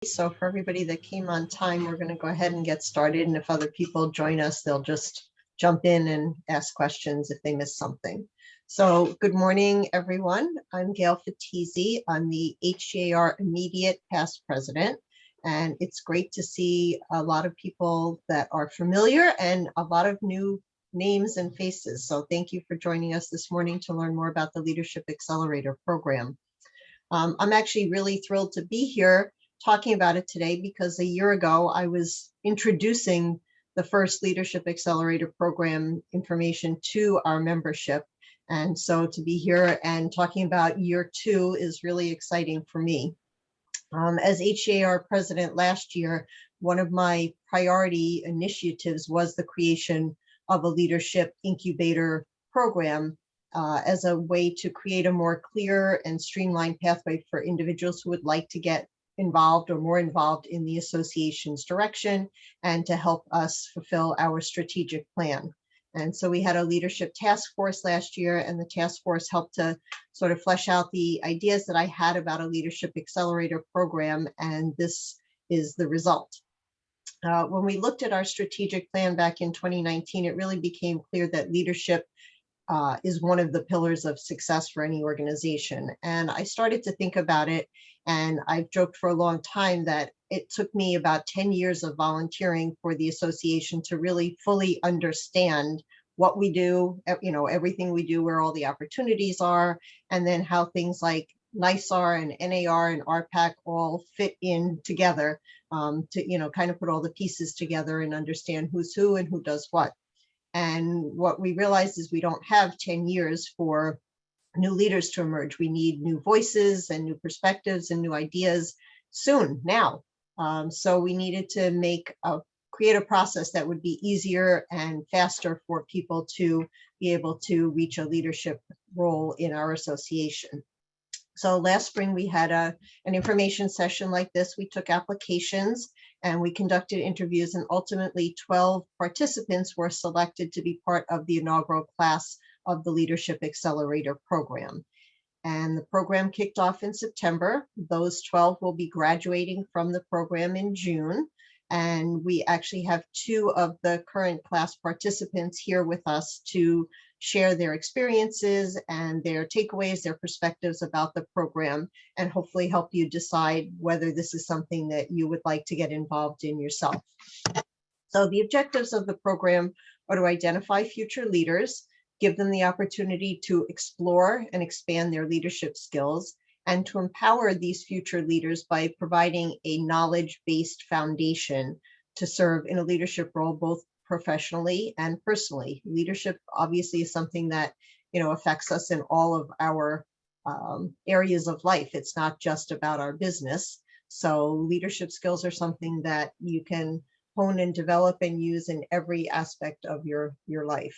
So for everybody that came on time, we're going to go ahead and get started. And if other people join us, they'll just jump in and ask questions if they miss something. So good morning, everyone. I'm Gail Fatisi. I'm the HGAR Immediate Past President. And it's great to see a lot of people that are familiar and a lot of new names and faces. So thank you for joining us this morning to learn more about the Leadership Accelerator program. I'm actually really thrilled to be here talking about it today because a year ago I was introducing the first Leadership Accelerator program information to our membership. And so to be here and talking about year two is really exciting for me. As HGAR president last year, one of my priority initiatives was the creation of a leadership incubator program as a way to create a more clear and streamlined pathway for individuals who would like to get involved or more involved in the association's direction and to help us fulfill our strategic plan. And so we had a leadership task force last year, and the task force helped to sort of flesh out the ideas that I had about a leadership accelerator program, and this is the result. When we looked at our strategic plan back in 2019, it really became clear that leadership is one of the pillars of success for any organization. And I started to think about it, and I've joked for a long time that it took me about 10 years of volunteering for the association to really fully understand what we do, everything we do, where all the opportunities are, and then how things like NISAR and NAR and RPAC all fit in together to, kind of put all the pieces together and understand who's who and who does what. And what we realized is we don't have 10 years for new leaders to emerge. We need new voices and new perspectives and new ideas soon, now. So we needed to create a process that would be easier and faster for people to be able to reach a leadership role in our association. So last spring we had an information session like this. We took applications and we conducted interviews, and ultimately 12 participants were selected to be part of the inaugural class of the Leadership Accelerator program. And the program kicked off in September. Those 12 will be graduating from the program in June. And we actually have 2 of the current class participants here with us to share their experiences and their takeaways, their perspectives about the program, and hopefully help you decide whether this is something that you would like to get involved in yourself. So the objectives of the program are to identify future leaders, give them the opportunity to explore and expand their leadership skills, and to empower these future leaders by providing a knowledge-based foundation to serve in a leadership role, both professionally and personally. Leadership obviously is something that affects us in all of our areas of life. It's not just about our business. So leadership skills are something that you can hone and develop and use in every aspect of your life.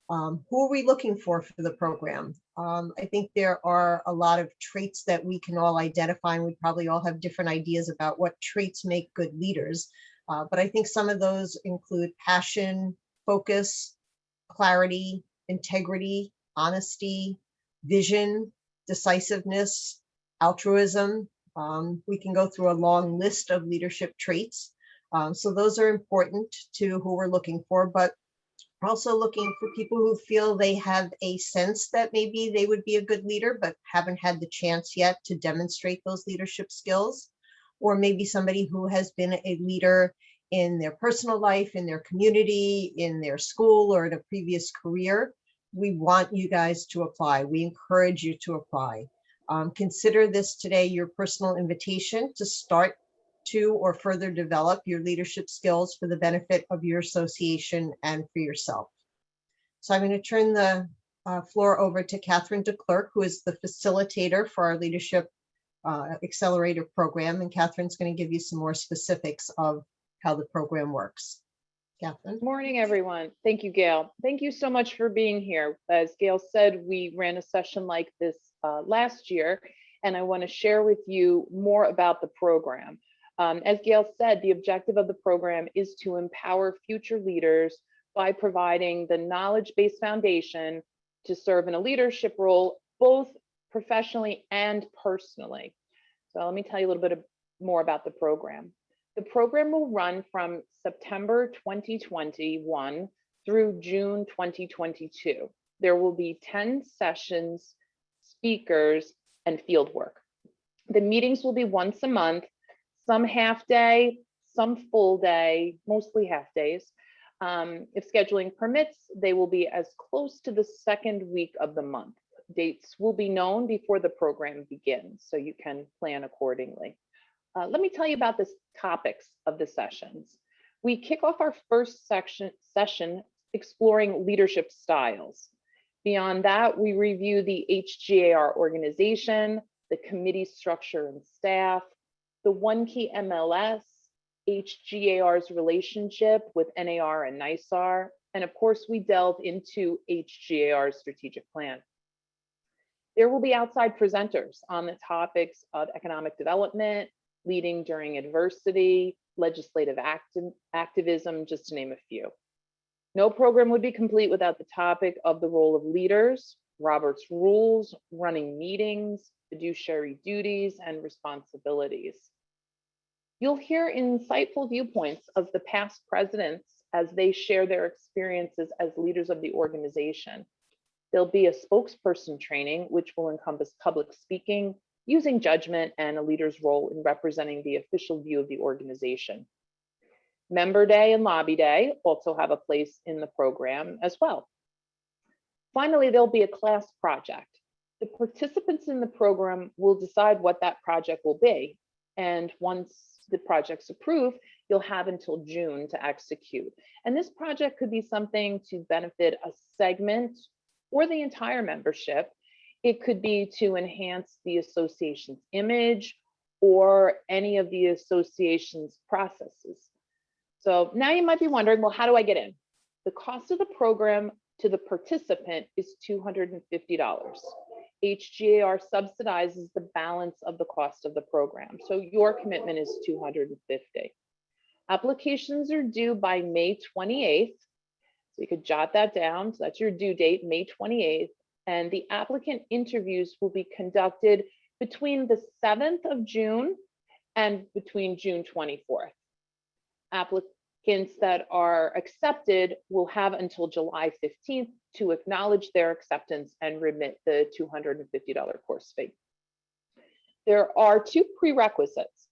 Who are we looking for the program? I think there are a lot of traits that we can all identify, and we probably all have different ideas about what traits make good leaders. But I think some of those include passion, focus, clarity, integrity, honesty, vision, decisiveness, altruism. We can go through a long list of leadership traits. So those are important to who we're looking for, but we're also looking for people who feel they have a sense that maybe they would be a good leader, but haven't had the chance yet to demonstrate those leadership skills. Or maybe somebody who has been a leader in their personal life, in their community, in their school, or in a previous career. We want you guys to apply. We encourage you to apply. Consider this today your personal invitation to start to or further develop your leadership skills for the benefit of your association and for yourself. So I'm going to turn the floor over to Catherine DeClercq, who is the facilitator for our Leadership Accelerator program, and Catherine's going to give you some more specifics of how the program works. Catherine. Good morning, everyone. Thank you, Gail. Thank you so much for being here. As Gail said, we ran a session like this last year, and I want to share with you more about the program. As Gail said, the objective of the program is to empower future leaders by providing the knowledge-based foundation to serve in a leadership role, both professionally and personally. So let me tell you a little bit more about the program. The program will run from September 2021 through June 2022. There will be 10 sessions, speakers, and field work. The meetings will be once a month, some half day, some full day, mostly half days. If scheduling permits, they will be as close to the second week of the month. Dates will be known before the program begins, so you can plan accordingly. Let me tell you about the topics of the sessions. We kick off our first session exploring leadership styles. Beyond that, we review the HGAR organization, the committee structure and staff, the One Key MLS, HGAR's relationship with NAR and NISAR, and of course, we delve into HGAR's strategic plan. There will be outside presenters on the topics of economic development, leading during adversity, legislative activism, just to name a few. No program would be complete without the topic of the role of leaders, Robert's rules, running meetings, fiduciary duties, and responsibilities. You'll hear insightful viewpoints of the past presidents as they share their experiences as leaders of the organization. There'll be a spokesperson training, which will encompass public speaking, using judgment, and a leader's role in representing the official view of the organization. Member Day and Lobby Day also have a place in the program as well. Finally, there'll be a class project. The participants in the program will decide what that project will be. And once the project's approved, you'll have until June to execute. And this project could be something to benefit a segment or the entire membership. It could be to enhance the association's image or any of the association's processes. So now you might be wondering, well, how do I get in? The cost of the program to the participant is $250. HGAR subsidizes the balance of the cost of the program, so your commitment is $250. Applications are due by May 28th, so you could jot that down. So that's your due date, May 28th, and the applicant interviews will be conducted between the 7th of June and between June 24th. Applicants that are accepted will have until July 15th to acknowledge their acceptance and remit the $250 course fee. There are 2 prerequisites.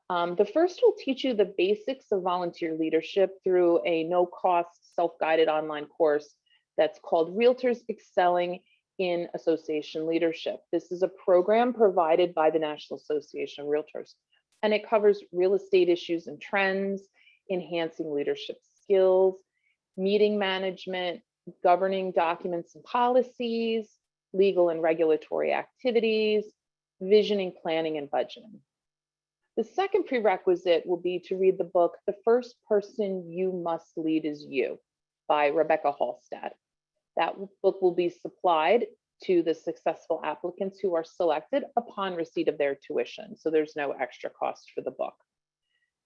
The first will teach you the basics of volunteer leadership through a no-cost self-guided online course that's called Realtors Excelling in Association Leadership. This is a program provided by the National Association of Realtors, and it covers real estate issues and trends, enhancing leadership skills, meeting management, governing documents and policies, legal and regulatory activities, visioning, planning, and budgeting. The second prerequisite will be to read the book, The First Person You Must Lead Is You by Rebecca Hallstatt. That book will be supplied to the successful applicants who are selected upon receipt of their tuition, so there's no extra cost for the book.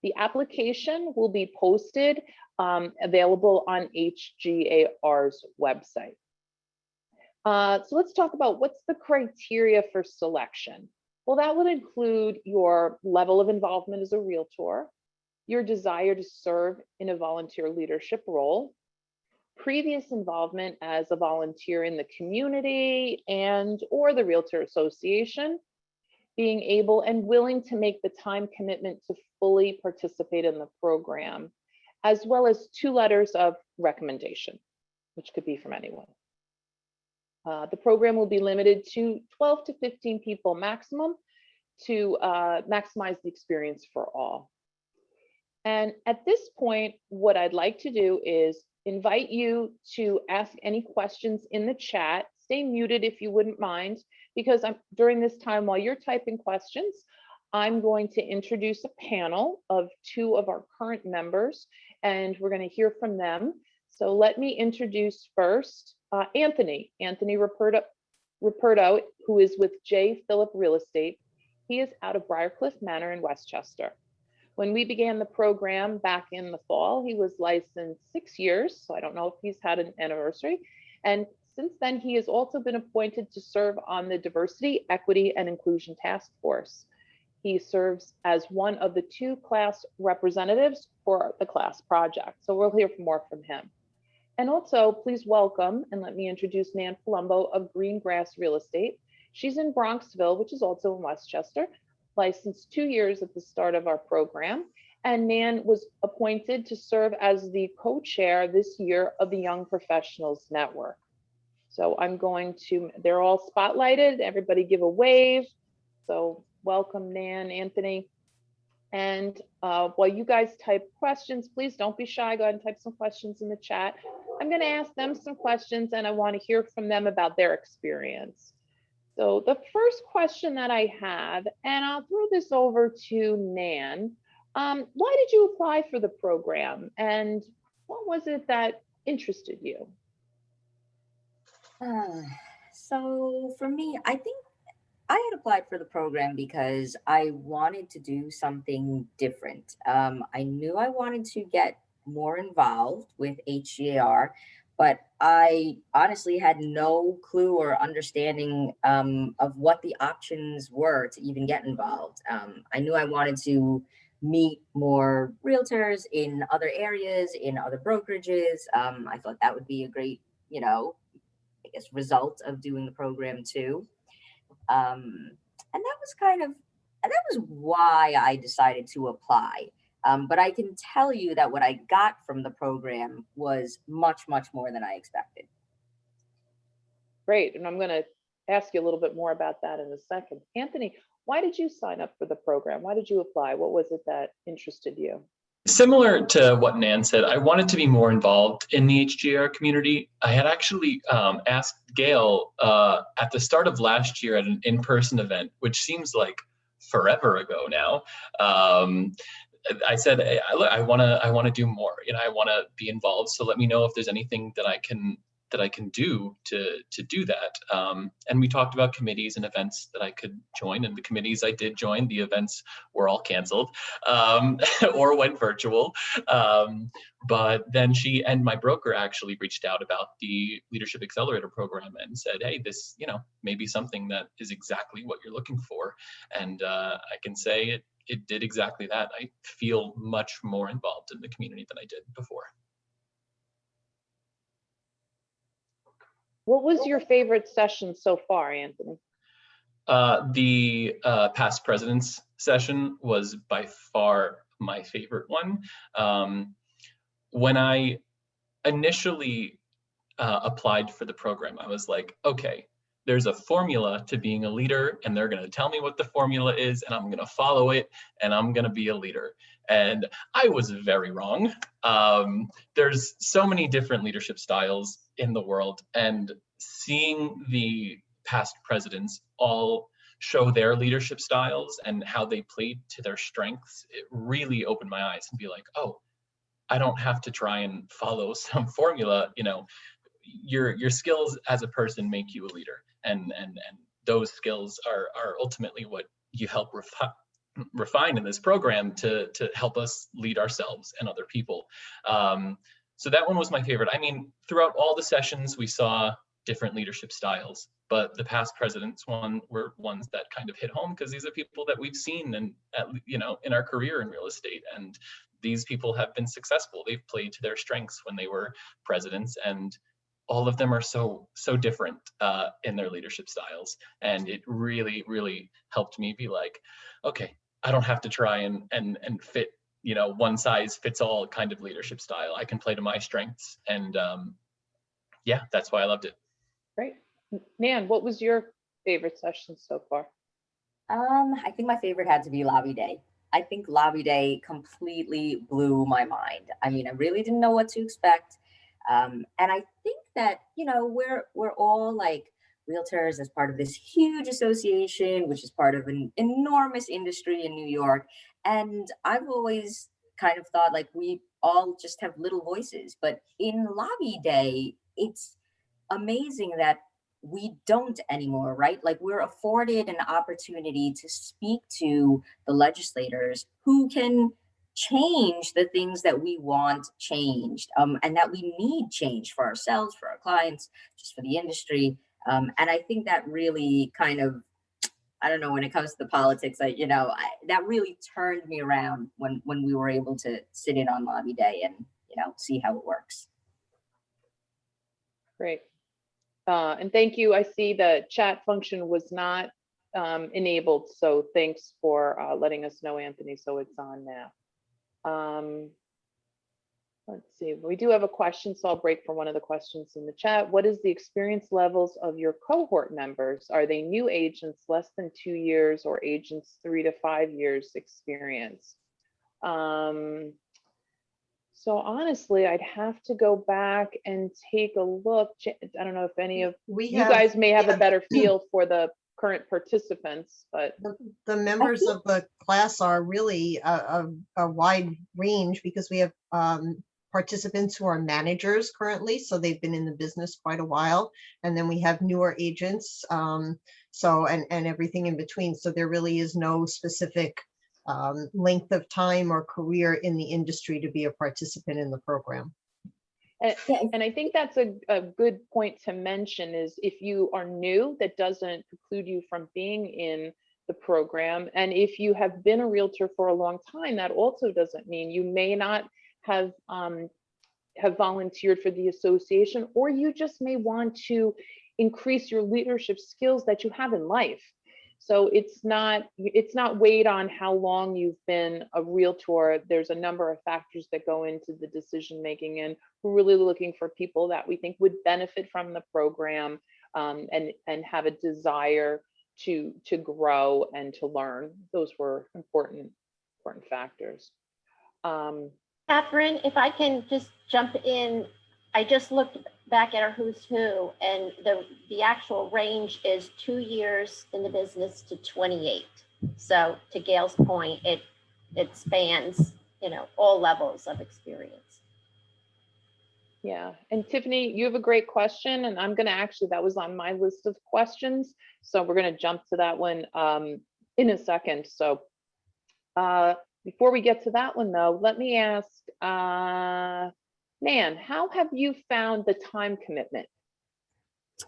The application will be posted, available on HGAR's website. So let's talk about what's the criteria for selection. Well, that would include your level of involvement as a realtor, your desire to serve in a volunteer leadership role, previous involvement as a volunteer in the community and or the Realtor Association, being able and willing to make the time commitment to fully participate in the program, as well as 2 letters of recommendation, which could be from anyone. The program will be limited to 12 to 15 people maximum to maximize the experience for all. And at this point, what I'd like to do is invite you to ask any questions in the chat. Stay muted if you wouldn't mind, because during this time while you're typing questions, I'm going to introduce a panel of 2 of our current members, and we're going to hear from them. So let me introduce first Anthony Ruperto, who is with J. Phillip Real Estate. He is out of Briarcliff Manor in Westchester. When we began the program back in the fall, he was licensed 6 years, so I don't know if he's had an anniversary. And since then, he has also been appointed to serve on the Diversity, Equity, and Inclusion Task Force. He serves as one of the 2 class representatives for the class project. So we'll hear more from him. And also, please welcome and let me introduce Nan Palumbo of Greengrass Real Estate. She's in Bronxville, which is also in Westchester, licensed 2 years at the start of our program. And Nan was appointed to serve as the co-chair this year of the Young Professionals Network. So I'm going to, they're all spotlighted. Everybody give a wave. So welcome, Nan, Anthony. And while you guys type questions, please don't be shy. Go ahead and type some questions in the chat. I'm going to ask them some questions and I want to hear from them about their experience. So the first question that I have, and I'll throw this over to Nan. Why did you apply for the program and what was it that interested you? So for me, I think I had applied for the program because I wanted to do something different. I knew I wanted to get more involved with HGAR, but I honestly had no clue or understanding of what the options were to even get involved. I knew I wanted to meet more realtors in other areas, in other brokerages. I thought that would be a great, I guess, result of doing the program too. And that was that was why I decided to apply. But I can tell you that what I got from the program was much, much more than I expected. Great, and I'm going to ask you a little bit more about that in a second. Anthony, why did you sign up for the program? Why did you apply? What was it that interested you? Similar to what Nan said, I wanted to be more involved in the HGR community. I had actually asked Gail at the start of last year at an in-person event, which seems like forever ago now. I said, hey, I want to do more. I want to be involved. So let me know if there's anything that I can do to do that. And we talked about committees and events that I could join, and the committees I did join, the events were all canceled or went virtual. But then she and my broker actually reached out about the Leadership Accelerator program and said, hey, this, may be something that is exactly what you're looking for. And I can say it did exactly that. I feel much more involved in the community than I did before. What was your favorite session so far, Anthony? The past presidents session was by far my favorite one. When I initially applied for the program, I was like, okay, there's a formula to being a leader, and they're going to tell me what the formula is, and I'm going to follow it, and I'm going to be a leader. And I was very wrong. There's so many different leadership styles in the world, and seeing the past presidents all show their leadership styles and how they played to their strengths, it really opened my eyes and be like, oh, I don't have to try and follow some formula. Your skills as a person make you a leader, and those skills are ultimately what you help refine in this program to help us lead ourselves and other people. So that one was my favorite. I mean, throughout all the sessions, we saw different leadership styles, but the past presidents were ones that kind of hit home because these are people that we've seen in our career in real estate, and these people have been successful. They've played to their strengths when they were presidents, and all of them are so different in their leadership styles. And it really, really helped me be like, okay, I don't have to try and fit, one size fits all kind of leadership style. I can play to my strengths. And yeah, that's why I loved it. Great. Nan, what was your favorite session so far? I think my favorite had to be Lobby Day. I think Lobby Day completely blew my mind. I mean, I really didn't know what to expect. And I think that, we're all like realtors as part of this huge association, which is part of an enormous industry in New York. And I've always kind of thought like we all just have little voices, but in Lobby Day, it's amazing that we don't anymore, right? Like we're afforded an opportunity to speak to the legislators who can change the things that we want changed, and that we need change for ourselves, for our clients, just for the industry. And I think that really kind of, I don't know, when it comes to the politics, that really turned me around when we were able to sit in on lobby day and, see how it works. Great. And thank you. I see the chat function was not enabled, so thanks for letting us know, Anthony. So it's on now. Let's see, we do have a question, so I'll break for one of the questions in the chat. What is the experience levels of your cohort members? Are they new agents, less than 2 years, or agents 3 to 5 years experience? So honestly, I'd have to go back and take a look. I don't know if any of you guys may have a better feel for the current participants, but the members of the class are really a wide range, because we have participants who are managers currently, so they've been in the business quite a while, and then we have newer agents, so and everything in between. So there really is no specific length of time or career in the industry to be a participant in the program. And I think that's a good point to mention, is if you are new, that doesn't preclude you from being in the program. And if you have been a realtor for a long time, that also doesn't mean you may not have volunteered for the association, or you just may want to increase your leadership skills that you have in life. So it's not weighed on how long you've been a realtor. There's a number of factors that go into the decision making, and we're really looking for people that we think would benefit from the program, and have a desire to grow and to learn. Those were important factors. Catherine, if I can just jump in, I just looked back at our who's who, and the actual range is 2 years in the business to 28. So to Gail's point, it spans, all levels of experience. Yeah, and Tiffany, you have a great question, and I'm gonna that was on my list of questions, so we're gonna jump to that one in a second. So before we get to that one though, let me ask, Nan, how have you found the time commitment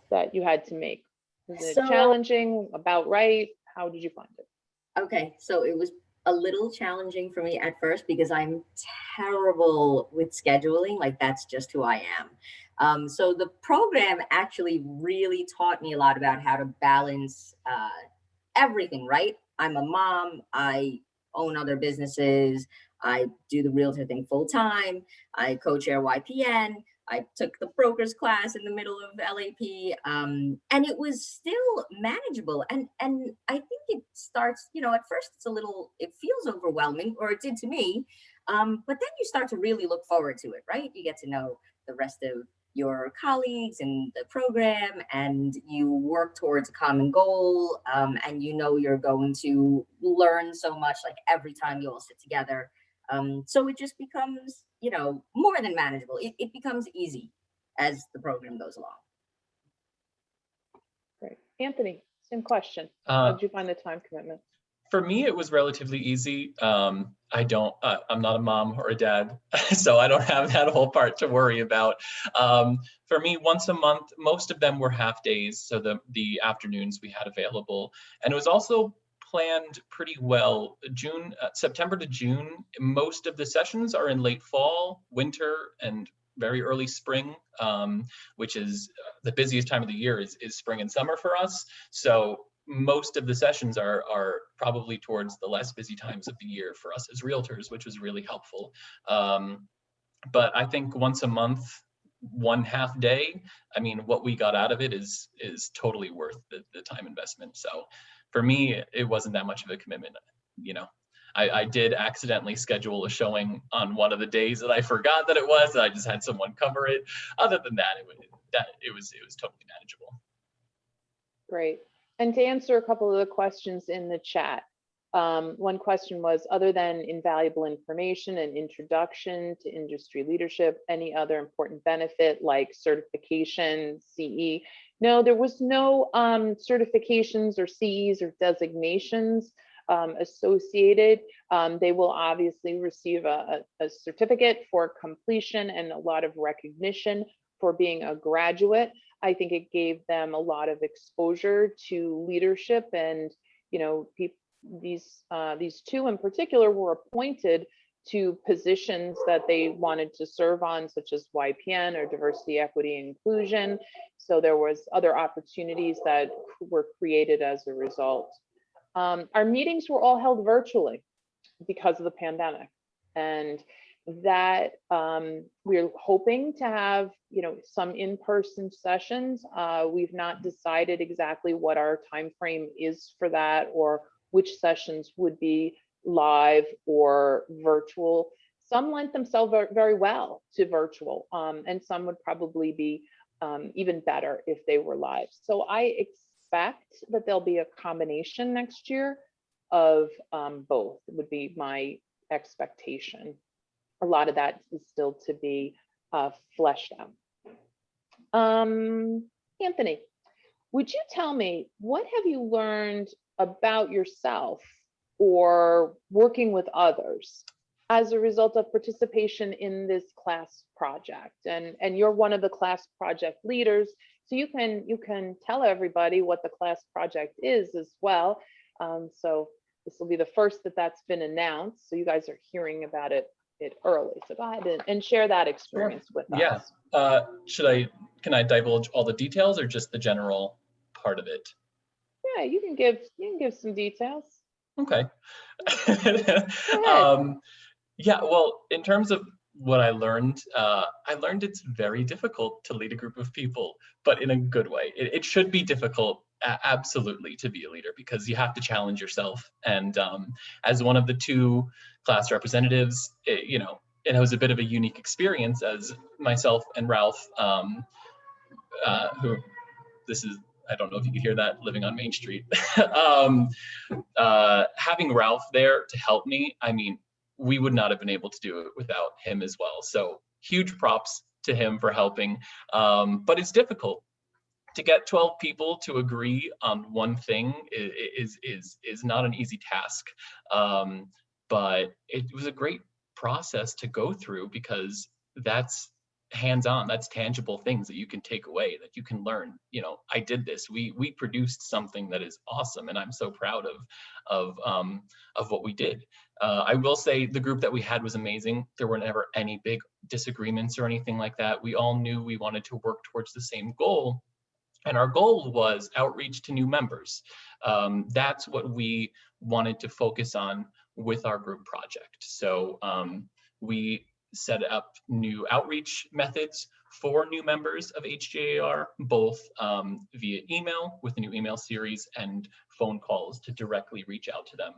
that you had to make? Was it challenging, about right? How did you find it? Okay, so it was a little challenging for me at first because I'm terrible with scheduling. Like, that's just who I am. So the program actually really taught me a lot about how to balance everything, right? I'm a mom, I own other businesses, I do the realtor thing full time, I co-chair YPN, I took the brokers class in the middle of LAP, and it was still manageable. And I think it starts, at first it feels overwhelming, or it did to me, but then you start to really look forward to it, right? You get to know the rest of your colleagues in the program, and you work towards a common goal, and you're going to learn so much, like every time you all sit together. So it just becomes, more than manageable. It becomes easy as the program goes along. Great. Anthony, same question. How did you find the time commitment? For me, it was relatively easy. I'm not a mom or a dad, so I don't have that whole part to worry about. For me, once a month, most of them were half days, so the afternoons we had available. And it was also planned pretty well. September to June, most of the sessions are in late fall, winter, and very early spring, which is the busiest time of the year is spring and summer for us. So most of the sessions are probably towards the less busy times of the year for us as realtors, which was really helpful. But I think once a month, one half day, I mean, what we got out of it is totally worth the time investment. So for me, it wasn't that much of a commitment. I did accidentally schedule a showing on one of the days that I forgot that it was. I just had someone cover it. Other than that, it was totally manageable. Great. And to answer a couple of the questions in the chat, one question was, other than invaluable information and introduction to industry leadership, any other important benefit like certification, CE? No, there was no certifications or CEs or designations associated. They will obviously receive a certificate for completion and a lot of recognition for being a graduate. I think it gave them a lot of exposure to leadership and these two in particular were appointed to positions that they wanted to serve on, such as YPN or diversity, equity, inclusion. So there was other opportunities that were created as a result. Our meetings were all held virtually because of the pandemic, and that we're hoping to have some in-person sessions. We've not decided exactly what our time frame is for that, or which sessions would be live or virtual. Some lent themselves very well to virtual, and some would probably be even better if they were live. So I expect that there'll be a combination next year of both, would be my expectation. A lot of that is still to be fleshed out. Anthony, would you tell me, what have you learned about yourself or working with others as a result of participation in this class project? And you're one of the class project leaders, so you can tell everybody what the class project is as well. So this will be the first that's been announced, so you guys are hearing about it early. So go ahead and share that experience with us. Yeah. Can I divulge all the details or just the general part of it? Yeah, you can give some details. Okay. Yeah, well, in terms of what I learned it's very difficult to lead a group of people, but in a good way. It should be difficult, absolutely, to be a leader, because you have to challenge yourself. And as one of the two class representatives, it was a bit of a unique experience, as myself and Ralph, who I don't know if you can hear that living on Main Street. Having Ralph there to help me, I mean, we would not have been able to do it without him as well. So huge props to him for helping. But it's difficult to get 12 people to agree on one thing. Is not an easy task. But it was a great process to go through, because that's hands-on, that's tangible things that you can take away, that you can learn. I did this, we produced something that is awesome, and I'm so proud of what we did. I will say the group that we had was amazing. There were never any big disagreements or anything like that. We all knew we wanted to work towards the same goal, and our goal was outreach to new members. That's what we wanted to focus on with our group project. So we set up new outreach methods for new members of HGAR, both via email with a new email series and phone calls to directly reach out to them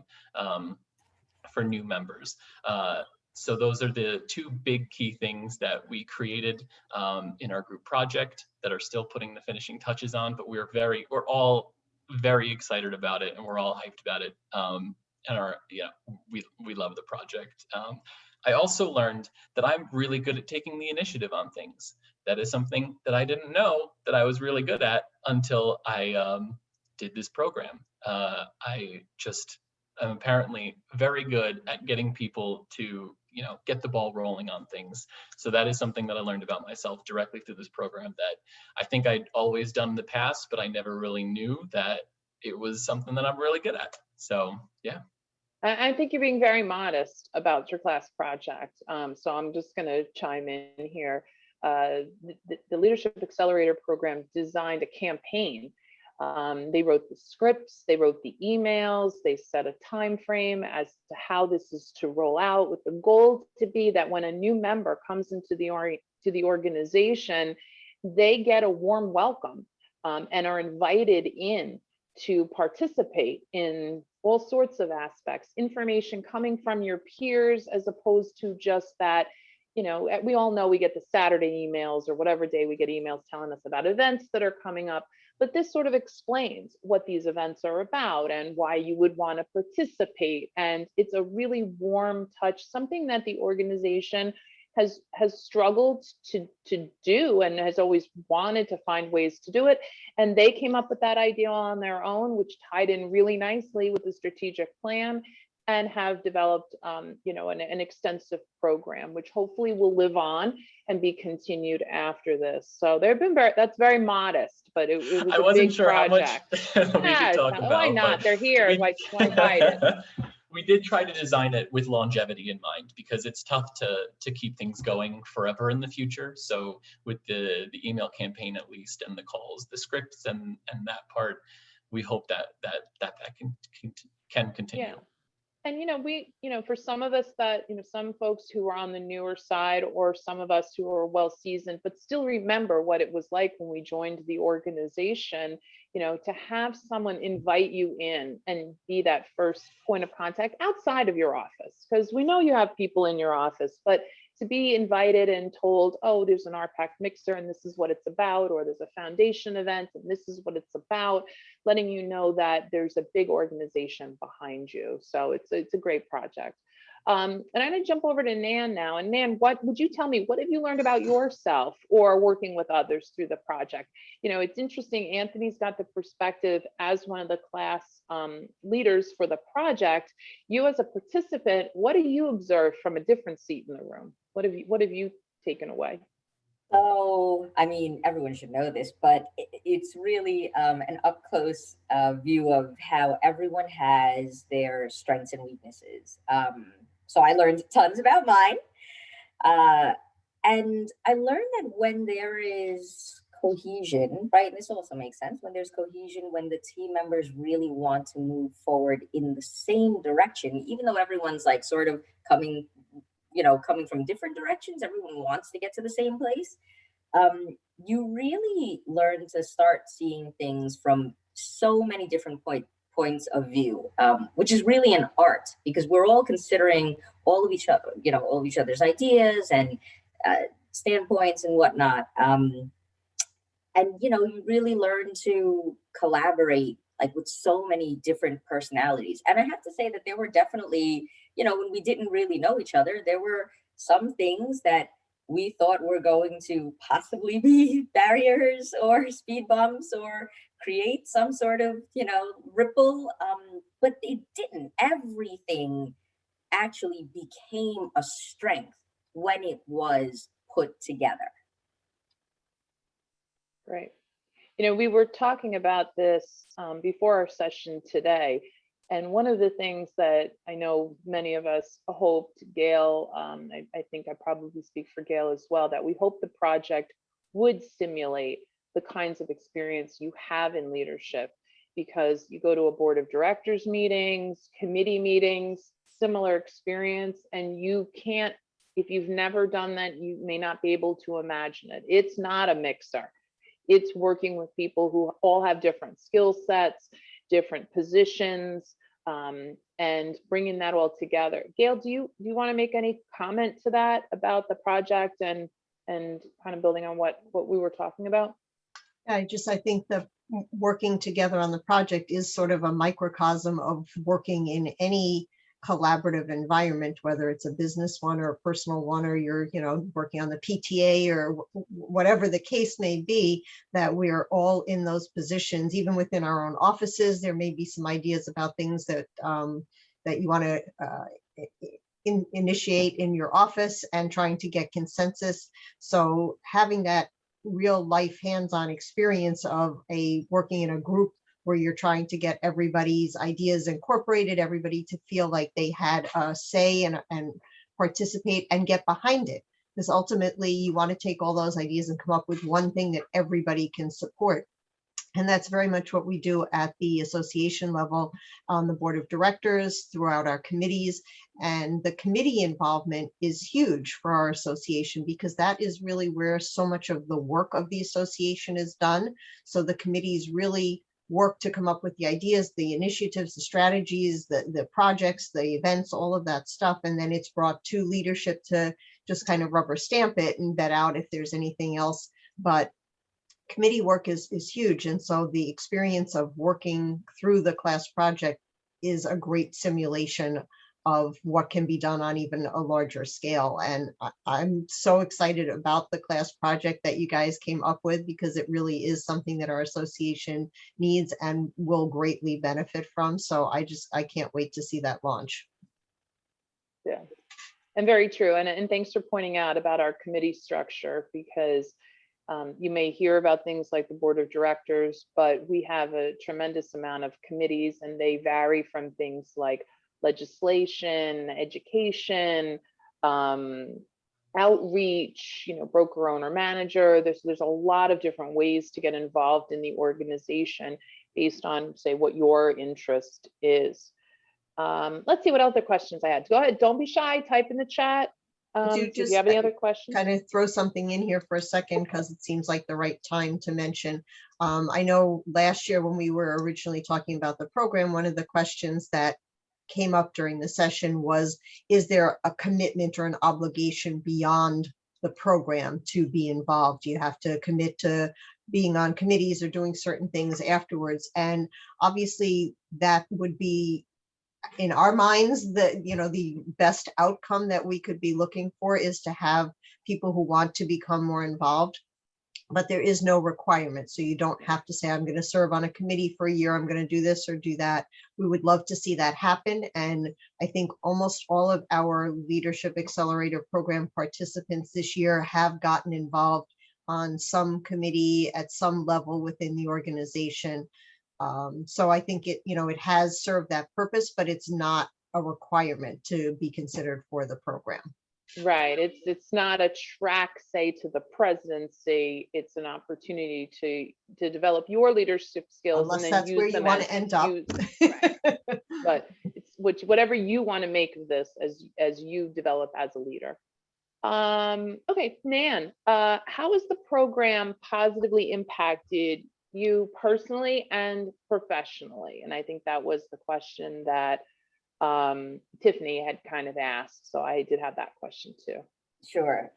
for new members. So those are the two big key things that we created in our group project that are still putting the finishing touches on, but we're all very excited about it, and we're all hyped about it. We love the project. I also learned that I'm really good at taking the initiative on things. That is something that I didn't know that I was really good at until I did this program. I'm apparently very good at getting people to, get the ball rolling on things. So that is something that I learned about myself directly through this program that I think I'd always done in the past, but I never really knew that it was something that I'm really good at. So, yeah. I think you're being very modest about your class project. So I'm just going to chime in here. The Leadership Accelerator program designed a campaign. They wrote the scripts, they wrote the emails, they set a time frame as to how this is to roll out, with the goal to be that when a new member comes into the organization, they get a warm welcome and are invited in to participate in all sorts of aspects, information coming from your peers, as opposed to just that, we all know we get the Saturday emails or whatever day we get emails telling us about events that are coming up, but this sort of explains what these events are about and why you would want to participate. And it's a really warm touch, something that the organization has struggled to do and has always wanted to find ways to do it. And they came up with that idea on their own, which tied in really nicely with the strategic plan. and have developed, you know, an extensive program, which hopefully will live on and be continued after this. So they've been that's very modest, but it was I a wasn't big sure project. how much we could talk about. Why not? But They're here. we- Why hide it? We did try to design it with longevity in mind, because it's tough to keep things going forever in the future. So with the email campaign, at least, and the calls, the scripts, and that part, we hope that can continue. Yeah. And, you know, for some of us that, you know, some folks who are on the newer side, or some of us who are well seasoned, but still remember what it was like when we joined the organization, you know, to have someone invite you in and be that first point of contact outside of your office, because we know you have people in your office, but to be invited and told, oh, there's an RPAC mixer and this is what it's about, or there's a foundation event and this is what it's about, letting you know that there's a big organization behind you. So it's a great project. And I'm going to jump over to Nan now. And Nan, what would you tell me? What have you learned about yourself or working with others through the project? You know, it's interesting. Anthony's got the perspective as one of the class leaders for the project. You as a participant, what do you observe from a different seat in the room? What have you taken away? So, I mean, everyone should know this, but it's really an up close view of how everyone has their strengths and weaknesses. So I learned tons about mine. And I learned that when there is cohesion, right? And this also makes sense. When there's cohesion, when the team members really want to move forward in the same direction, even though everyone's like sort of coming from different directions, everyone wants to get to the same place. You really learn to start seeing things from so many different points of view, which is really an art, because we're all considering all of each other's ideas and standpoints and whatnot. And you really learn to collaborate like with so many different personalities. And I have to say that there were definitely, when we didn't really know each other, there were some things that we thought were going to possibly be barriers or speed bumps or create some sort of, ripple. But it didn't. Everything actually became a strength when it was put together. Right. We were talking about this before our session today. And one of the things that I know many of us hoped, Gail, I think I probably speak for Gail as well, that we hope the project would simulate the kinds of experience you have in leadership, because you go to a board of directors meetings, committee meetings, similar experience, and you can't, if you've never done that, you may not be able to imagine it. It's not a mixer. It's working with people who all have different skill sets, different positions, and bringing that all together. Gail, do you want to make any comment to that about the project and kind of building on what we were talking about? I think the working together on the project is sort of a microcosm of working in any collaborative environment, whether it's a business one or a personal one, or you're working on the PTA or whatever the case may be, that we are all in those positions. Even within our own offices, there may be some ideas about things that that you want to initiate in your office and trying to get consensus. So having that real life hands-on experience of working in a group where you're trying to get everybody's ideas incorporated, everybody to feel like they had a say and participate and get behind it. Because ultimately you want to take all those ideas and come up with one thing that everybody can support. And that's very much what we do at the association level on the board of directors, throughout our committees. And the committee involvement is huge for our association, because that is really where so much of the work of the association is done. So the committees really work to come up with the ideas, the initiatives, the strategies, the projects, the events, all of that stuff. And then it's brought to leadership to just kind of rubber stamp it and vet out if there's anything else. But committee work is huge. And so the experience of working through the class project is a great simulation of what can be done on even a larger scale. And I'm so excited about the class project that you guys came up with, because it really is something that our association needs and will greatly benefit from. So I can't wait to see that launch. Yeah. And very true. And thanks for pointing out about our committee structure, because you may hear about things like the board of directors, but we have a tremendous amount of committees, and they vary from things like legislation, education, outreach, broker, owner, manager. There's a lot of different ways to get involved in the organization based on, say, what your interest is. Let's see what other questions I had. Go ahead, don't be shy, type in the chat. Do you have any other questions? Kind of throw something in here for a second, because it seems like the right time to mention. I know last year when we were originally talking about the program, one of the questions that came up during the session was, is there a commitment or an obligation beyond the program to be involved? You have to commit to being on committees or doing certain things afterwards. And obviously that would be, in our minds, the best outcome that we could be looking for is to have people who want to become more involved, but there is no requirement. So you don't have to say, I'm going to serve on a committee for a year, I'm going to do this or do that. We would love to see that happen. And I think almost all of our Leadership Accelerator program participants this year have gotten involved on some committee at some level within the organization. So I think it has served that purpose, but it's not a requirement to be considered for the program. Right. It's not a track, say, to the presidency. It's an opportunity to develop your leadership skills. Unless and then that's use where you them want as to end up. Right. But it's whatever you want to make of this as you develop as a leader. Okay, Nan, how has the program positively impacted you personally and professionally? And I think that was the question that Tiffany had kind of asked. So I did have that question too. Sure.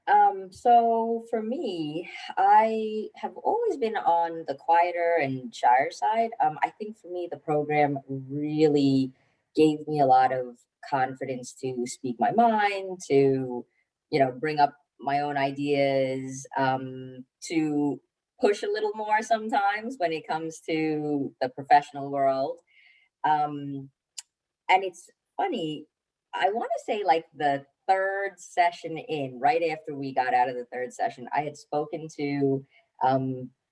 So for me, I have always been on the quieter and shyer side. I think for me, the program really gave me a lot of confidence to speak my mind, to, bring up my own ideas, to push a little more sometimes when it comes to the professional world. And it's funny, I want to say like the third session in, right after we got out of the third session, I had spoken to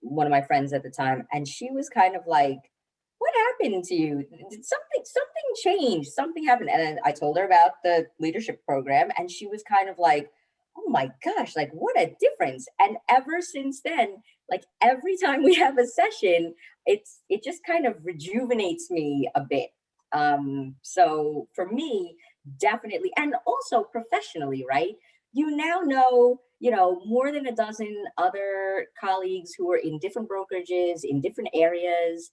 one of my friends at the time, and she was kind of like, what happened to you? Did something changed, something happened. And then I told her about the leadership program, and she was kind of like, oh my gosh, like what a difference. And ever since then, like every time we have a session, it just kind of rejuvenates me a bit. So for me, definitely, and also professionally, right? You now know, more than a dozen other colleagues who are in different brokerages, in different areas.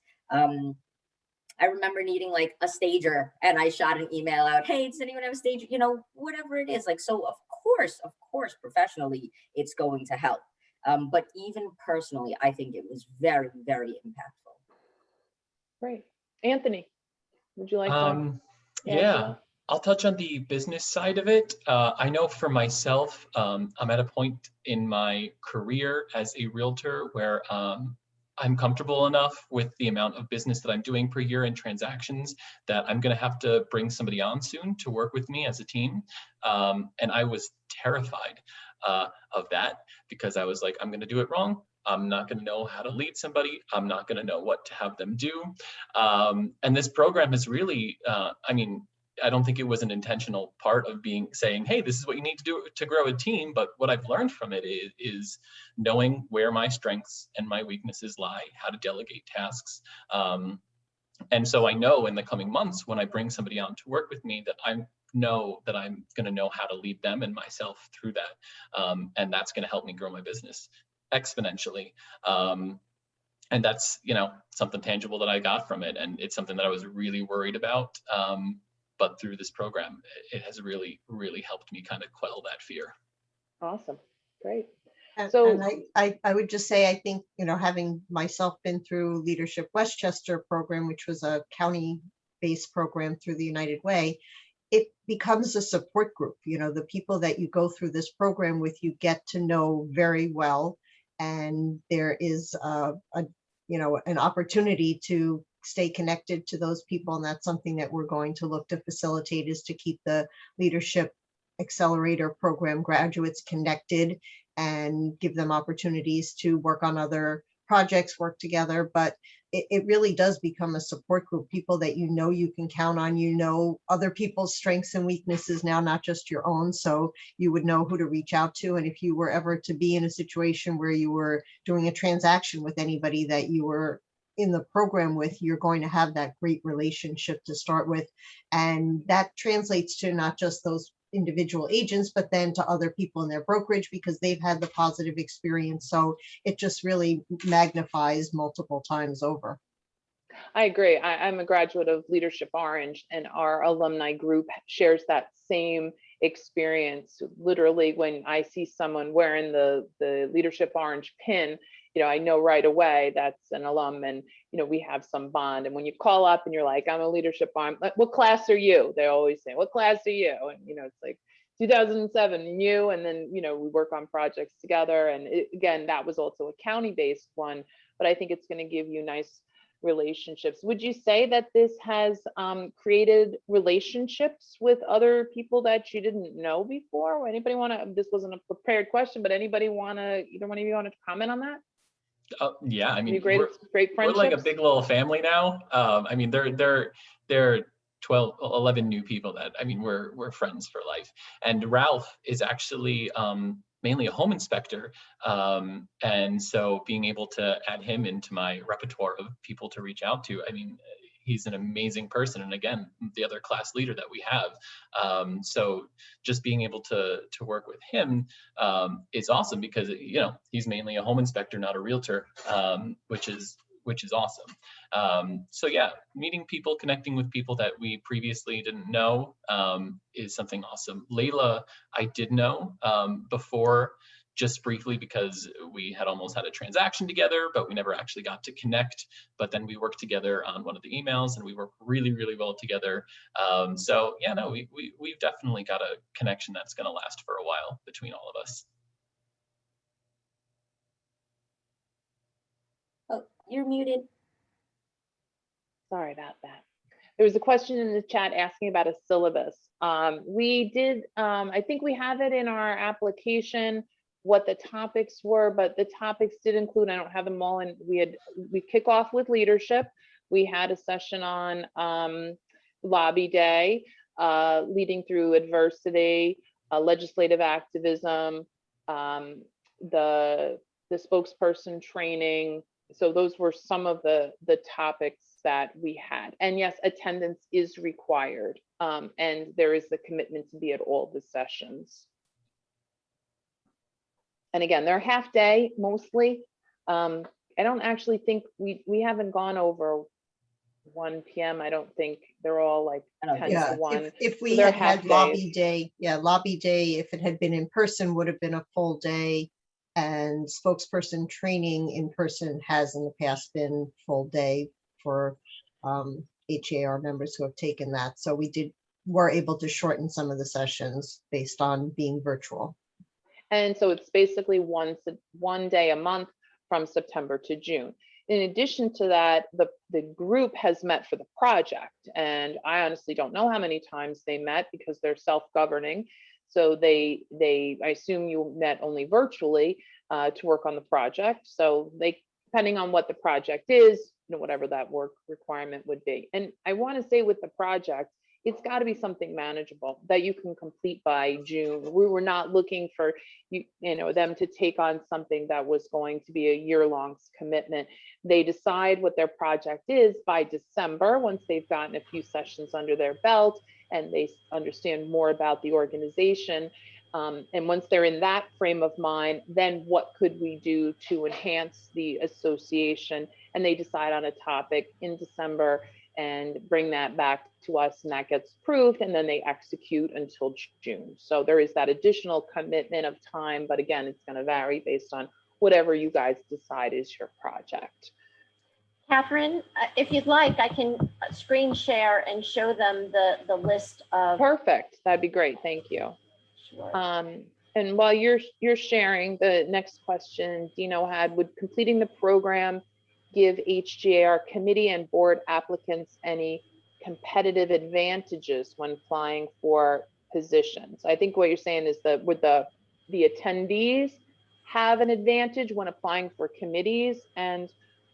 I remember needing like a stager, and I shot an email out, hey, does anyone have a stager? Whatever it is. Like, so of course, professionally, it's going to help. But even personally, I think it was very, very impactful. Great. Anthony, would you like to? Yeah, I'll touch on the business side of it. I know for myself, I'm at a point in my career as a realtor where I'm comfortable enough with the amount of business that I'm doing per year in transactions that I'm going to have to bring somebody on soon to work with me as a team. And I was terrified of that, because I was like, I'm going to do it wrong. I'm not going to know how to lead somebody. I'm not going to know what to have them do. And this program is really, I don't think it was an intentional part of saying, hey, this is what you need to do to grow a team. But what I've learned from it is knowing where my strengths and my weaknesses lie, how to delegate tasks. And so I know in the coming months, when I bring somebody on to work with me, that I know that I'm going to know how to lead them and myself through that. And that's going to help me grow my business exponentially. And that's, something tangible that I got from it. And it's something that I was really worried about. But through this program, it has really, really helped me kind of quell that fear. Awesome. Great. And I would just say, I think, having myself been through Leadership Westchester program, which was a county-based program through the United Way, it becomes a support group. The people that you go through this program with, you get to know very well. And there is an opportunity to stay connected to those people. And that's something that we're going to look to facilitate, is to keep the Leadership Accelerator program graduates connected and give them opportunities to work on other projects, work together. But it really does become a support group, people that you can count on, other people's strengths and weaknesses now, not just your own. So you would know who to reach out to. And if you were ever to be in a situation where you were doing a transaction with anybody that you were in the program with, you're going to have that great relationship to start with. And that translates to not just those individual agents, but then to other people in their brokerage, because they've had the positive experience. So it just really magnifies multiple times over. I agree. I'm a graduate of Leadership Orange, and our alumni group shares that same experience. Literally, when I see someone wearing the Leadership Orange pin, I know right away that's an alum, and we have some bond. And when you call up and you're like, I'm a Leadership Orange, what class are you? They always say, what class are you? And it's like 2007 and you, and then we work on projects together. And again, that was also a county-based one, but I think it's going to give you nice relationships. Would you say that this has created relationships with other people that you didn't know before? Anybody want to, this wasn't a prepared question, but anybody want to, either one of you want to comment on that? Yeah, I mean, great friendships. We're like a big little family now. I mean, there are 11 new people that, we're friends for life. And Ralph is actually mainly a home inspector. And so being able to add him into my repertoire of people to reach out to, he's an amazing person. And again, the other class leader that we have. So just being able to work with him is awesome, because, he's mainly a home inspector, not a realtor, which is awesome. So yeah, meeting people, connecting with people that we previously didn't know is something awesome. Layla, I did know before, just briefly, because we had almost had a transaction together, but we never actually got to connect. But then we worked together on one of the emails, and we work really, really well together. So yeah, no, we've definitely got a connection that's going to last for a while between all of us. Oh, you're muted. Sorry about that. There was a question in the chat asking about a syllabus. We did, I think we have it in our application, what the topics were, but the topics did include, I don't have them all, and we kick off with leadership. We had a session on lobby day, leading through adversity, legislative activism, the spokesperson training. So those were some of the topics that we had. And yes, attendance is required. And there is the commitment to be at all the sessions. And again, they're half day mostly. I don't actually think we haven't gone over 1 p.m. I don't think they're all like 10 to 1. If we so had lobby day, lobby day, if it had been in person, would have been a full day. And spokesperson training in person has in the past been full day for HAR members who have taken that. So we're able to shorten some of the sessions based on being virtual. And so it's basically one day a month from September to June. In addition to that, the group has met for the project. And I honestly don't know how many times they met, because they're self-governing. So I assume you met only virtually to work on the project. So depending on what the project is, whatever that work requirement would be. And I want to say with the project, it's got to be something manageable that you can complete by June. We were not looking for them to take on something that was going to be a year-long commitment. They decide what their project is by December, once they've gotten a few sessions under their belt and they understand more about the organization. And once they're in that frame of mind, then what could we do to enhance the association? And they decide on a topic in December and bring that back to us, and that gets approved, and then they execute until June. So there is that additional commitment of time, but again, it's going to vary based on whatever you guys decide is your project. Catherine, if you'd like, I can screen share and show them the list of. Perfect. That'd be great. Thank you. Sure. And while you're sharing, the next question Dino had, would completing the program give HGAR committee and board applicants any competitive advantages when applying for positions. I think what you're saying is that would the attendees have an advantage when applying for committees and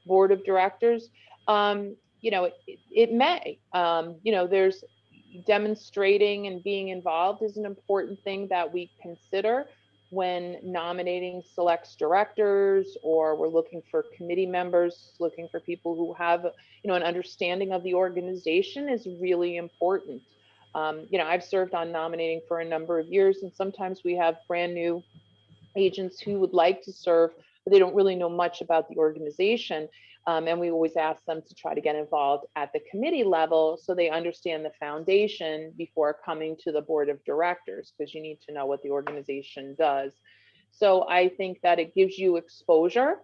board of directors? You know, it may. You know, there's demonstrating and being involved is an important thing that we consider when nominating selects directors, or we're looking for committee members, looking for people who have, you know, an understanding of the organization is really important. You know, I've served on nominating for a number of years, and sometimes we have brand new agents who would like to serve, but they don't really know much about the organization. And we always ask them to try to get involved at the committee level so they understand the foundation before coming to the board of directors, because you need to know what the organization does. So I think that it gives you exposure.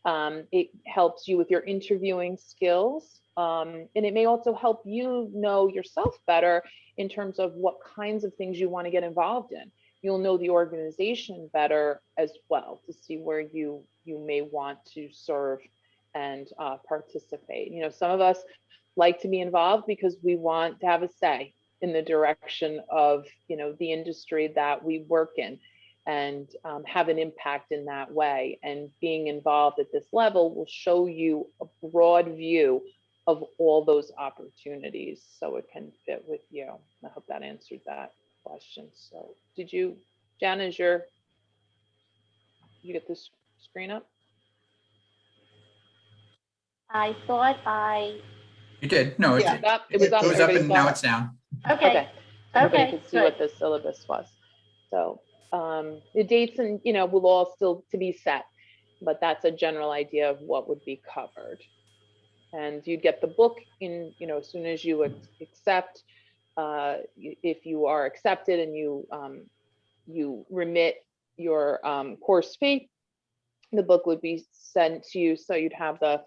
It helps you with your interviewing skills. And it may also help you know yourself better in terms of what kinds of things you want to get involved in. You'll know the organization better as well to see where you may want to serve and participate. You know, some of us like to be involved because we want to have a say in the direction of, you know, the industry that we work in, and have an impact in that way. And being involved at this level will show you a broad view of all those opportunities so it can fit with you. I hope that answered that question. So did you, Jana, you get this screen up? I thought I, You did. No, Yeah. It was up. It was up Everybody and saw now it? it's down. okay, Everybody okay, could see what good. the syllabus was. So the dates and, you know, will all still to be set, but that's a general idea of what would be covered. And you'd get the book in, you know, as soon as you accept, if you are accepted and you remit your course fee, the book would be sent to you, so you'd have the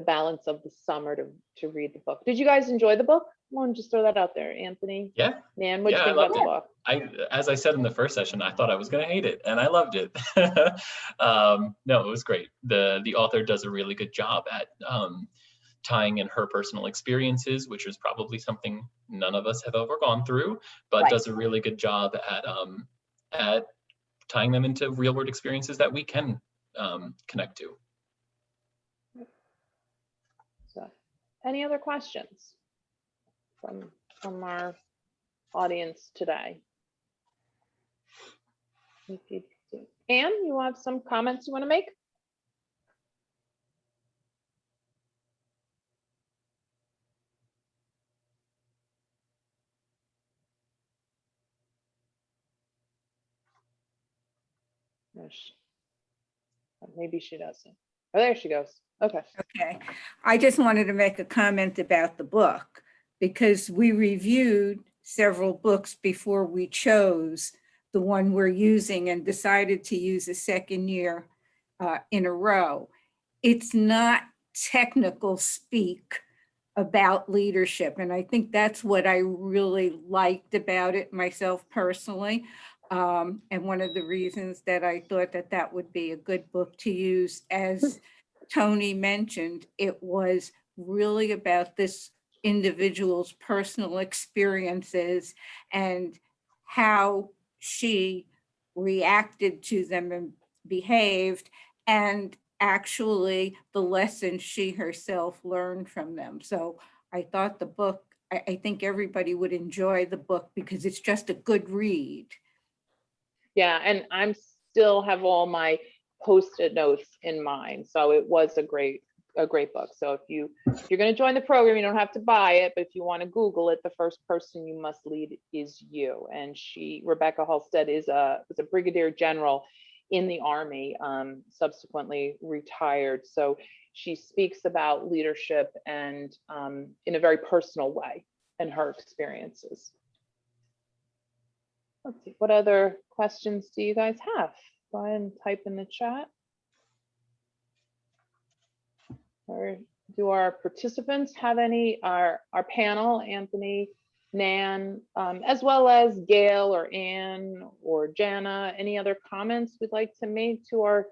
balance of the summer to read the book. Did you guys enjoy the book? I want to just throw that out there. Anthony, Yeah. Nan, what do you Yeah, think I about the loved book? As I said in the first session, I thought I was going to hate it, and I loved it. No, it was great. The author does a really good job at tying in her personal experiences, which is probably something none of us have ever gone through, but Right. does a really good job at tying them into real world experiences that we can connect to. So, any other questions from our audience today? Anne, you have some comments you want to make? Maybe she doesn't. Oh, there she goes. Okay. Okay, I just wanted to make a comment about the book, because we reviewed several books before we chose the one we're using and decided to use a second year in a row. It's not technical speak about leadership, and I think that's what I really liked about it myself personally. And one of the reasons that I thought that that would be a good book to use, as Tony mentioned, it was really about this individual's personal experiences and how she reacted to them and behaved, and actually the lessons she herself learned from them. So I thought the book, I think everybody would enjoy the book because it's just a good read. Yeah, and I'm still have all my post-it notes in mind. So it was a great book. So if you're going to join the program, you don't have to buy it, but if you want to Google it, the first person you must lead is you. And Rebecca Halstead was a brigadier general in the Army, subsequently retired. So she speaks about leadership and in a very personal way and her experiences. Let's see, what other questions do you guys have? Go ahead and type in the chat. Or do our participants have any, our panel, Anthony, Nan, as well as Gail or Anne or Jana, any other comments we'd like to make to our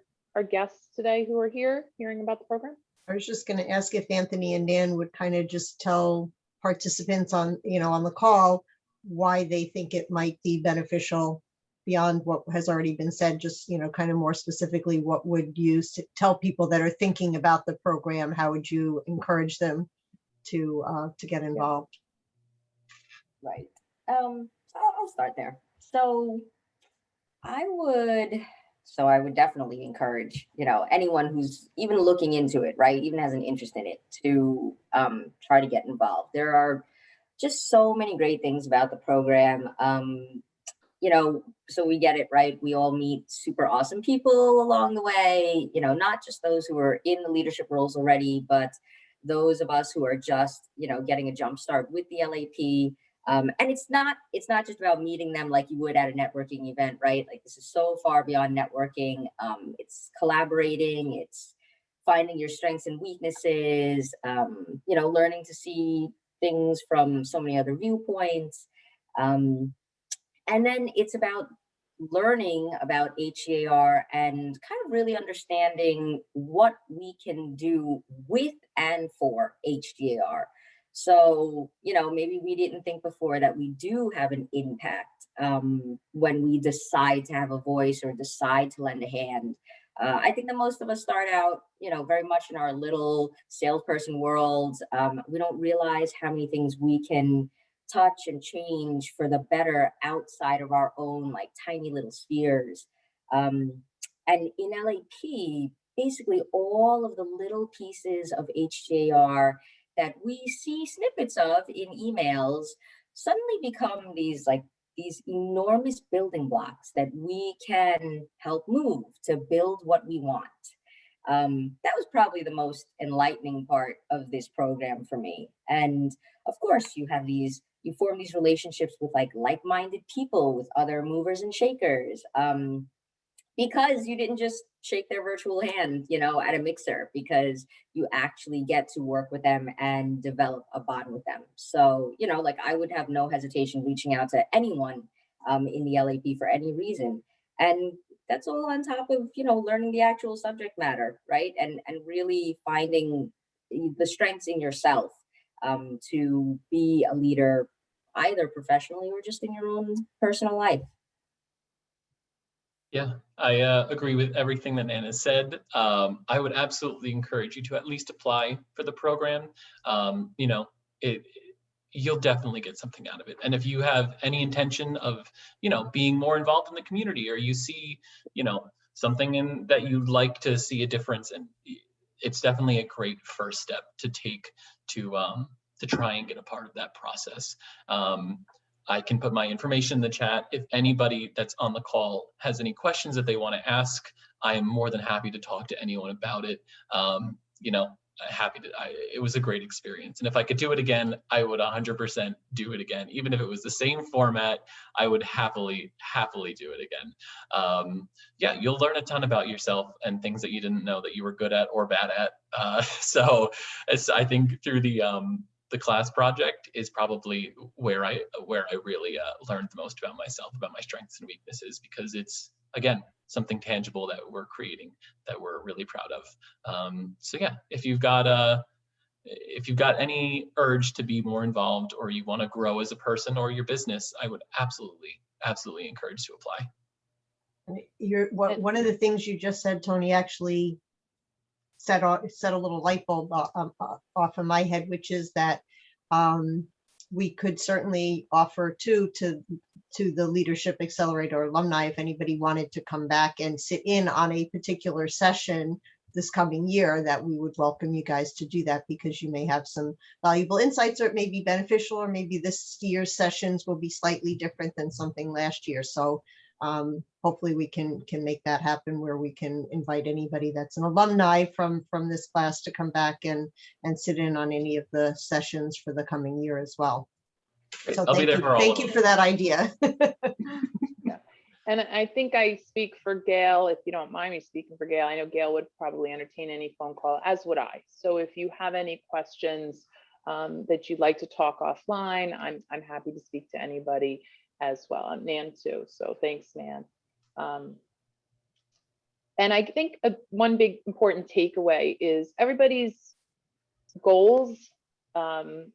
guests today who are here hearing about the program? I was just going to ask if Anthony and Dan would kind of just tell participants on, on the call why they think it might be beneficial beyond what has already been said, just, kind of more specifically, what would you tell people that are thinking about the program? How would you encourage them to get involved? Right. So I'll start there. So I would definitely encourage, anyone who's even looking into it, right, even has an interest in it, to try to get involved. There are just so many great things about the program. So we get it, right? We all meet super awesome people along the way, not just those who are in the leadership roles already, but those of us who are just, getting a jump start with the LAP. And it's not just about meeting them like you would at a networking event, right? Like, this is so far beyond networking. It's collaborating, it's finding your strengths and weaknesses, learning to see things from so many other viewpoints. And then it's about learning about HGAR and kind of really understanding what we can do with and for HGAR. So, maybe we didn't think before that we do have an impact when we decide to have a voice or decide to lend a hand. I think that most of us start out, very much in our little salesperson worlds. We don't realize how many things we can touch and change for the better outside of our own, like, tiny little spheres. And in LAP, basically all of the little pieces of HGAR that we see snippets of in emails suddenly become these enormous building blocks that we can help move to build what we want. That was probably the most enlightening part of this program for me. And of course, you form these relationships with like-minded people, with other movers and shakers, because you didn't just shake their virtual hand, at a mixer, because you actually get to work with them and develop a bond with them. So, I would have no hesitation reaching out to anyone in the LAP for any reason. And that's all on top of, learning the actual subject matter, right? And really finding the strengths in yourself to be a leader, either professionally or just in your own personal life. Yeah, I agree with everything that Anna said. I would absolutely encourage you to at least apply for the program. You'll definitely get something out of it. And if you have any intention of, being more involved in the community, or you see, something that you'd like to see a difference in, it's definitely a great first step to take to try and get a part of that process. I can put my information in the chat. If anybody that's on the call has any questions that they want to ask, I am more than happy to talk to anyone about it. It was a great experience. And if I could do it again, I would 100% do it again. Even if it was the same format, I would happily do it again. You'll learn a ton about yourself and things that you didn't know that you were good at or bad at. So I think through the class project is probably where I really learned the most about myself, about my strengths and weaknesses, because it's, again, something tangible that we're creating that we're really proud of. If you've got any urge to be more involved, or you want to grow as a person or your business, I would absolutely encourage to apply. One of the things you just said, Tony, actually set a little light bulb off of my head, which is that we could certainly offer to the Leadership Accelerator alumni, if anybody wanted to come back and sit in on a particular session this coming year, that we would welcome you guys to do that, because you may have some valuable insights, or it may be beneficial, or maybe this year's sessions will be slightly different than something last year. So hopefully we can make that happen, where we can invite anybody that's an alumni from this class to come back and sit in on any of the sessions for the coming year as well. Great. So I'll be there for all thank you for that idea. Yeah. And I think I speak for Gail, if you don't mind me speaking for Gail. I know Gail would probably entertain any phone call, as would I. So if you have any questions that you'd like to talk offline, I'm happy to speak to anybody as well. I'm Nan too, so thanks, Nan. And I think one big important takeaway is everybody's goals,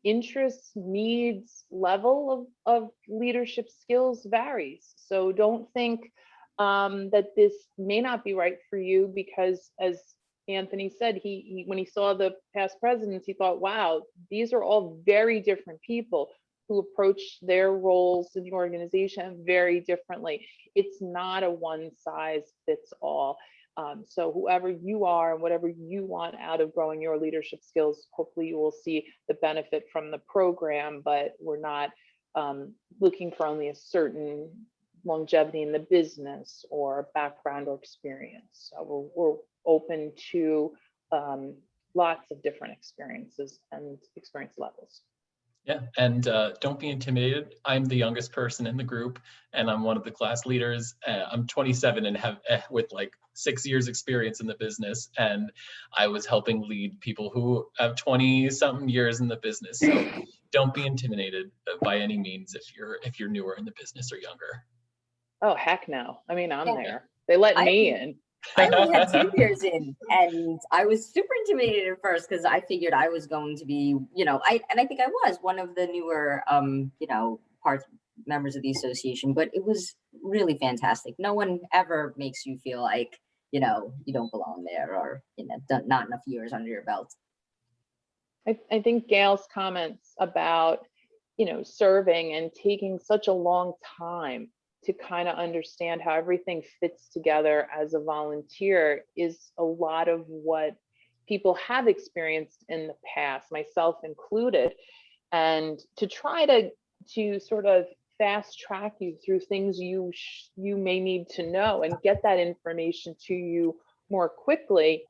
interests, needs, level of leadership skills varies. So don't think that this may not be right for you, because as Anthony said, he when he saw the past presidents, he thought, wow, these are all very different people who approach their roles in the organization very differently. It's not a one size fits all. So whoever you are and whatever you want out of growing your leadership skills, hopefully you will see the benefit from the program, but we're not looking for only a certain longevity in the business or background or experience. So we're open to lots of different experiences and experience levels. Yeah, and don't be intimidated. I'm the youngest person in the group, and I'm one of the class leaders. I'm 27 and have with like 6 years experience in the business, and I was helping lead people who have 20-something years in the business. So don't be intimidated by any means if you're newer in the business or younger. Oh, heck no. I mean, I'm there. They let me in. I only had 2 years in, and I was super intimidated at first because I figured I was going to be, I think I was one of the newer, members of the association, but it was really fantastic. No one ever makes you feel like, you don't belong there, or, not enough years under your belt. I think Gail's comments about, serving and taking such a long time to kind of understand how everything fits together as a volunteer is a lot of what people have experienced in the past, myself included. And to try to sort of fast track you through things you may need to know and get that information to you more quickly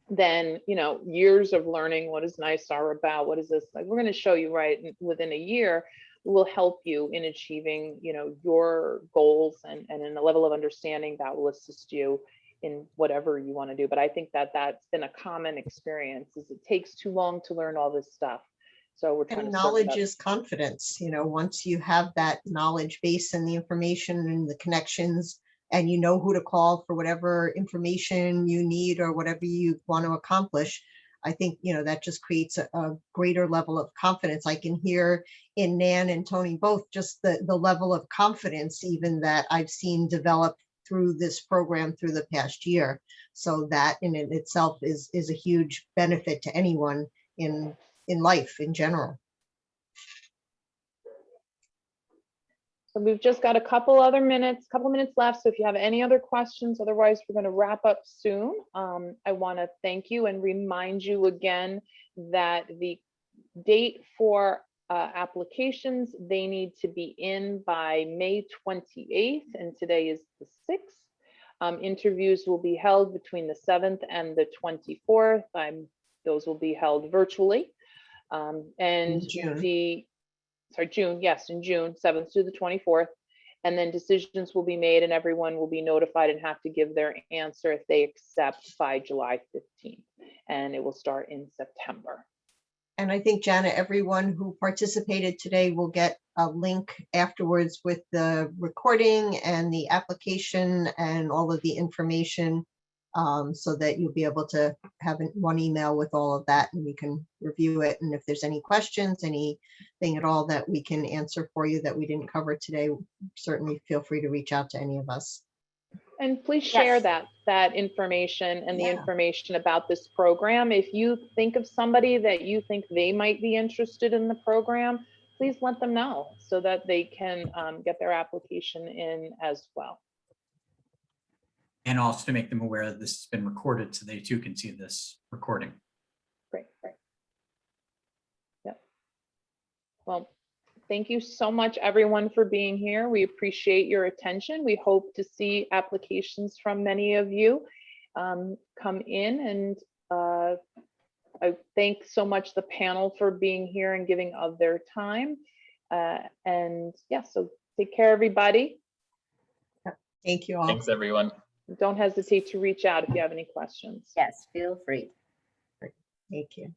than years of learning what is NISAR about, what is this like, we're going to show you right within a year, will help you in achieving your goals and in a level of understanding that will assist you in whatever you want to do. But I think that that's been a common experience, is it takes too long to learn all this stuff. So we're trying And to knowledge is confidence. Once you have that knowledge base and the information and the connections, and you know who to call for whatever information you need or whatever you want to accomplish, I think, that just creates a greater level of confidence. I can hear in Nan and Tony both just the level of confidence even that I've seen develop through this program through the past year. So that in itself is a huge benefit to anyone in life in general. So we've just got a couple minutes left. So if you have any other questions, otherwise we're going to wrap up soon. I want to thank you and remind you again that the date for applications, they need to be in by May 28th, and today is the 6th. Interviews will be held between the 7th and the 24th. Those will be held virtually. And June, yes, in June 7th to the 24th. And then decisions will be made and everyone will be notified and have to give their answer if they accept by July 15th. And it will start in September. And I think, Janet, everyone who participated today will get a link afterwards with the recording and the application and all of the information, so that you'll be able to have one email with all of that and we can review it. And if there's any questions, anything at all that we can answer for you that we didn't cover today, certainly feel free to reach out to any of us. And please share Yes. that information and the Yeah. information about this program. If you think of somebody that you think they might be interested in the program, please let them know so that they can get their application in as well. And also to make them aware that this has been recorded so they too can see this recording. Great. Yep. Well, thank you so much, everyone, for being here. We appreciate your attention. We hope to see applications from many of you come in. And I thank so much the panel for being here and giving of their time. And yeah, so take care, everybody. Thank you all. Thanks, everyone. Don't hesitate to reach out if you have any questions. Yes, feel free. Thank you.